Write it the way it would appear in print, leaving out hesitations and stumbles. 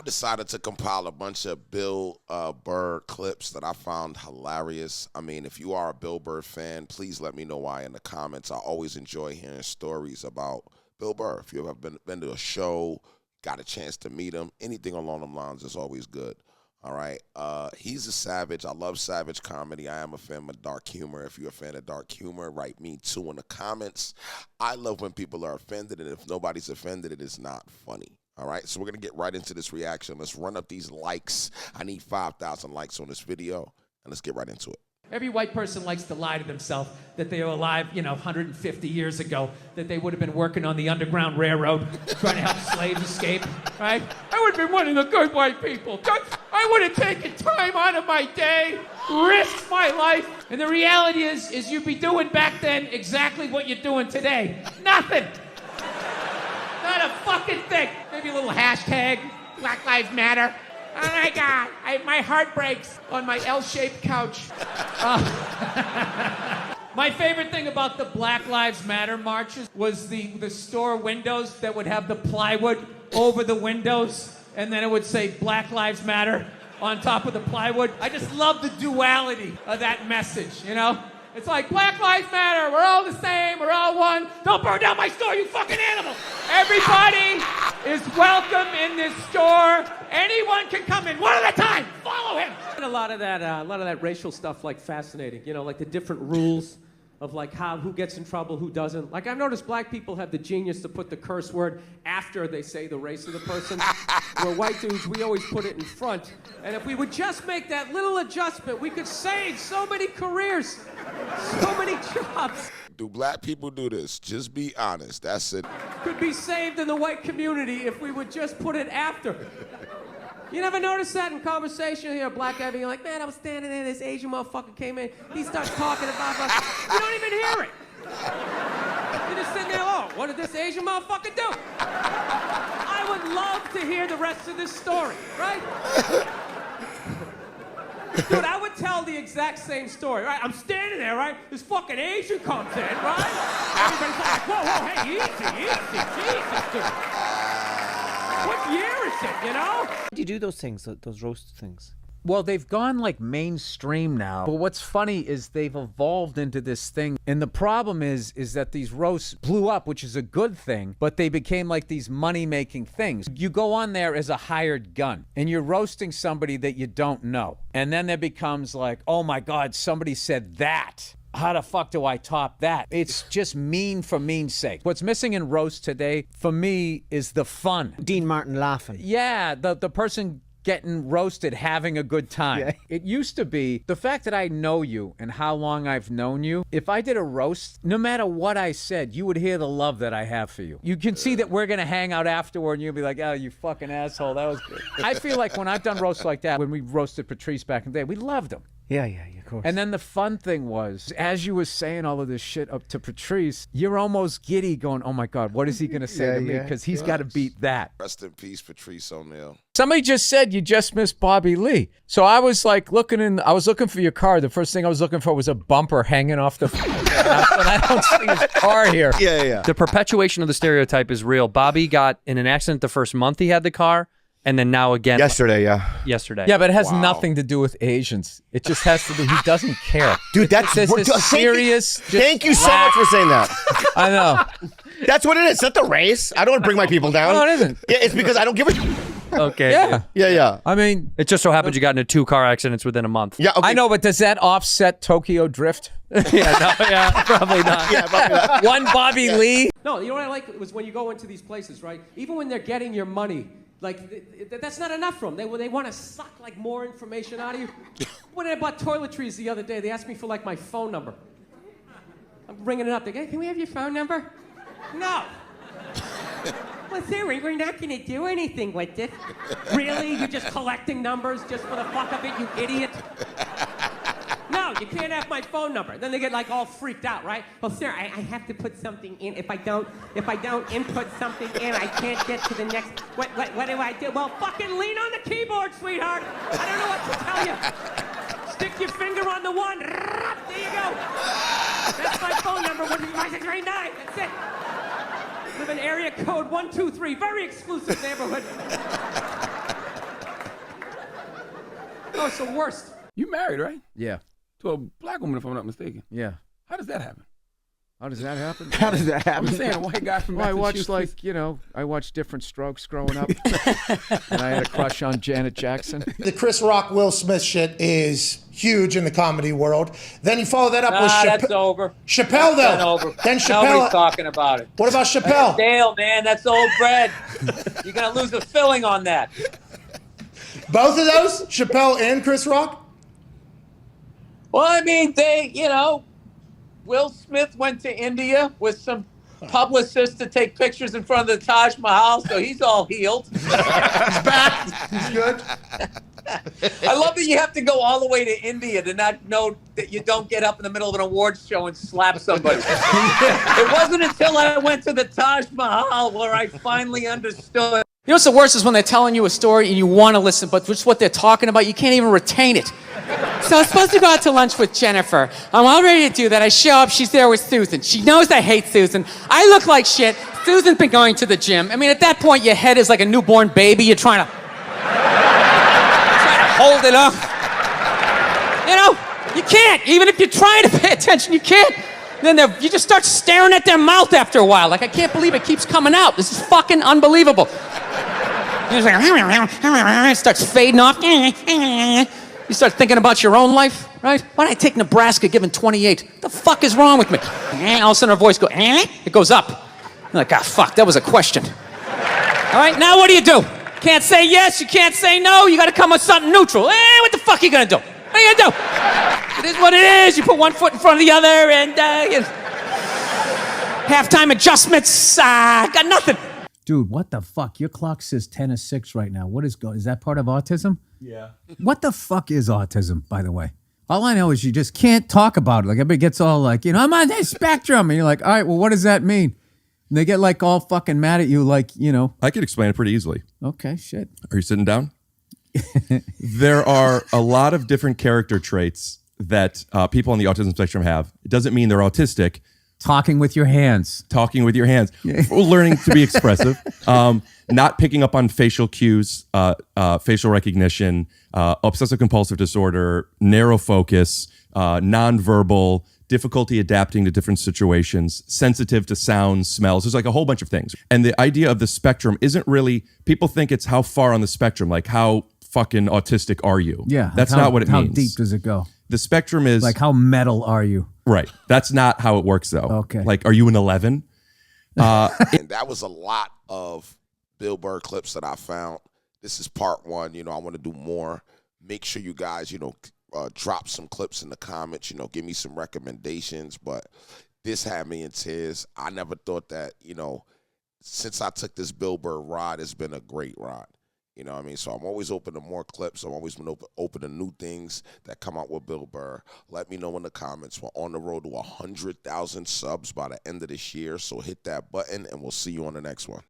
I decided to compile a bunch of Bill Burr clips that I found hilarious. I mean, if you are a Bill Burr fan, please let me know why in the comments. I always enjoy hearing stories about Bill Burr. If you've ever been to a show, got a chance to meet him, anything along them lines is always good. All right. He's a savage. I love savage comedy. I am a fan of dark humor. If you're a fan of dark humor, write me too in the comments. I love when people are offended, and if nobody's offended, it is not funny. All right, so we're going to get right into this reaction. Let's run up these likes. I need 5,000 likes on this video, and let's get right into it. Every white person likes to lie to themselves that they were alive, 150 years ago, that they would have been working on the Underground Railroad, trying to help slaves escape, right? I would have been one of the good white people. I would have taken time out of my day, risked my life, and the reality is you'd be doing back then exactly what you're doing today. Nothing. Not a fucking thing. Maybe a little hashtag, Black Lives Matter. Oh my God, my heart breaks on my L-shaped couch. My favorite thing about the Black Lives Matter marches was the store windows that would have the plywood over the windows, and then it would say Black Lives Matter on top of the plywood. I just love the duality of that message, It's like, Black Lives Matter, we're all the same, we're all one. Don't burn down my store, you fucking animal. Everybody is welcome in this store. Anyone can come in, one at a time. Follow him. A lot of that racial stuff, fascinating. Like the different rules of who gets in trouble, who doesn't. I've noticed black people have the genius to put the curse word after they say the race of the person. Where white dudes, we always put it in front. And if we would just make that little adjustment, we could save so many careers, so many jobs. Do black people do this? Just be honest. That's it. Could be saved in the white community if we would just put it after. You never notice that in conversation? You hear a black guy being like, man, I was standing there, this Asian motherfucker came in, he starts talking about, you don't even hear it. You're just sitting there, oh, what did this Asian motherfucker do? I would love to hear the rest of this story, right? Dude, I would tell the exact same story, right? I'm standing there, right? This fucking Asian comes in, right? Everybody's like, whoa, hey, easy, Jesus, dude. What year is it, How do you do those things, those roast things? Well, they've gone mainstream now. But what's funny is they've evolved into this thing. And the problem is that these roasts blew up, which is a good thing, but they became these money-making things. You go on there as a hired gun, and you're roasting somebody that you don't know. And then there becomes oh my God, somebody said that. How the fuck do I top that? It's just mean for mean's sake. What's missing in roast today, for me, is the fun. Dean Martin laughing. Yeah, the person getting roasted, having a good time. Yeah. It used to be, the fact that I know you and how long I've known you, if I did a roast, no matter what I said, you would hear the love that I have for you. You can see that we're going to hang out afterward and you'll be like, oh, you fucking asshole, that was good. I feel like when I've done roasts like that, when we roasted Patrice back in the day, we loved him. Yeah, of course. And then the fun thing was, as you were saying all of this shit up to Patrice, you're almost giddy going, oh my God, what is he going to say to me? Because he's got to beat that. Rest in peace, Patrice O'Neal. Somebody just said you just missed Bobby Lee. So I was I was looking for your car. The first thing I was looking for was a bumper hanging off the and I don't see his car here. Yeah. The perpetuation of the stereotype is real. Bobby got in an accident the first month he had the car. And then now again. Yesterday. Yeah, but it has nothing to do with Asians. It just has to do, he doesn't care. Dude, that's serious. Thank you so much for saying that. I know. That's what it is. It's not the race. I don't want to bring my people down. No, it isn't. Yeah, it's because I don't give a... Okay. Yeah. I mean. It just so happened you got into 2 car accidents within a month. Yeah, okay. I know, but does that offset Tokyo Drift? Probably not. Yeah, probably not. One Bobby Lee? No, you know what I like was when you go into these places, right? Even when they're getting your money, that's not enough for them. They want to suck more information out of you. When I bought toiletries the other day, they asked me for my phone number. I'm ringing it up. They go, can we have your phone number? No. Well, sorry, we're not going to do anything with this. Really? You're just collecting numbers just for the fuck of it, you idiot? No, you can't have my phone number. Then they get all freaked out, right? Well, sir, I have to put something in. If I don't input something in, I can't get to the next. What do I do? Well, fucking lean on the keyboard, sweetheart. I don't know what to tell you. Stick your finger on the one. There you go. That's my phone number. 15639. That's it. Live in area code 123. Very exclusive neighborhood. No, it's the worst. You married, right? Yeah. To a black woman, if I'm not mistaken. Yeah. How does that happen? How does that happen? How does that I'm happen? saying a white guy from Well, I Massachusetts. watched I watched Different Strokes growing up, and I had a crush on Janet Jackson. The Chris Rock, Will Smith shit is huge in the comedy world. Then you follow that up with That's over. Chappelle, though. That's over. Then Nobody's Chappelle. talking about it. What about Chappelle? Dale, man, that's old bread. You're gonna lose the filling on that. Both of those, Chappelle and Chris Rock. Well, I mean, Will Smith went to India with some publicists to take pictures in front of the Taj Mahal, so he's all healed. He's back. He's good. I love that you have to go all the way to India to not know that you don't get up in the middle of an awards show and slap somebody. It wasn't until I went to the Taj Mahal where I finally understood. You know what's the worst is when they're telling you a story and you want to listen, but just what they're talking about, you can't even retain it. So I was supposed to go out to lunch with Jennifer. I'm all ready to do that. I show up, she's there with Susan. She knows I hate Susan. I look like shit. Susan's been going to the gym. I mean, at that point, your head is like a newborn baby. You're trying to hold it up. You know, you can't. Even if you're trying to pay attention, you can't. Then you just start staring at their mouth after a while. Like, I can't believe it keeps coming out. This is fucking unbelievable. It starts fading off. You start thinking about your own life, right? Why did I take Nebraska given 28? What the fuck is wrong with me? All of a sudden her voice goes, it goes up. I'm like, fuck, that was a question. All right, now what do? Can't say yes, you can't say no, you gotta come with something neutral. What the fuck are you gonna do? What are you gonna do? It is what it is. You put one foot in front of the other and halftime adjustments, got nothing. Dude, what the fuck? Your clock says 10:06 right now. What is is that part of autism? Yeah. What the fuck is autism, by the way? All I know is you just can't talk about it. Like, everybody gets all like, I'm on that spectrum. And you're like, all right, well, what does that mean? And they get like all fucking mad at you, like, I could explain it pretty easily. Okay, shit. Are you sitting down? There are a lot of different character traits that people on the autism spectrum have. It doesn't mean they're autistic. Talking with your hands. Learning to be expressive. Not picking up on facial cues, facial recognition, obsessive compulsive disorder, narrow focus, nonverbal, difficulty adapting to different situations, sensitive to sounds, smells. There's like a whole bunch of things. And the idea of the spectrum isn't really, people think it's how far on the spectrum, like how fucking autistic are you? Yeah. That's not what it means. How deep does it go? The spectrum is... Like, how metal are you? Right. That's not how it works, though. Okay. Like, are you an 11? And that was a lot of Bill Burr clips that I found. This is part one. I want to do more. Make sure you guys, drop some clips in the comments. Give me some recommendations. But this had me in tears. I never thought that, since I took this Bill Burr ride, it's been a great ride. You know what I mean? So I'm always open to more clips. I'm always been open to new things that come out with Bill Burr. Let me know in the comments. We're on the road to 100,000 subs by the end of this year. So hit that button, and we'll see you on the next one.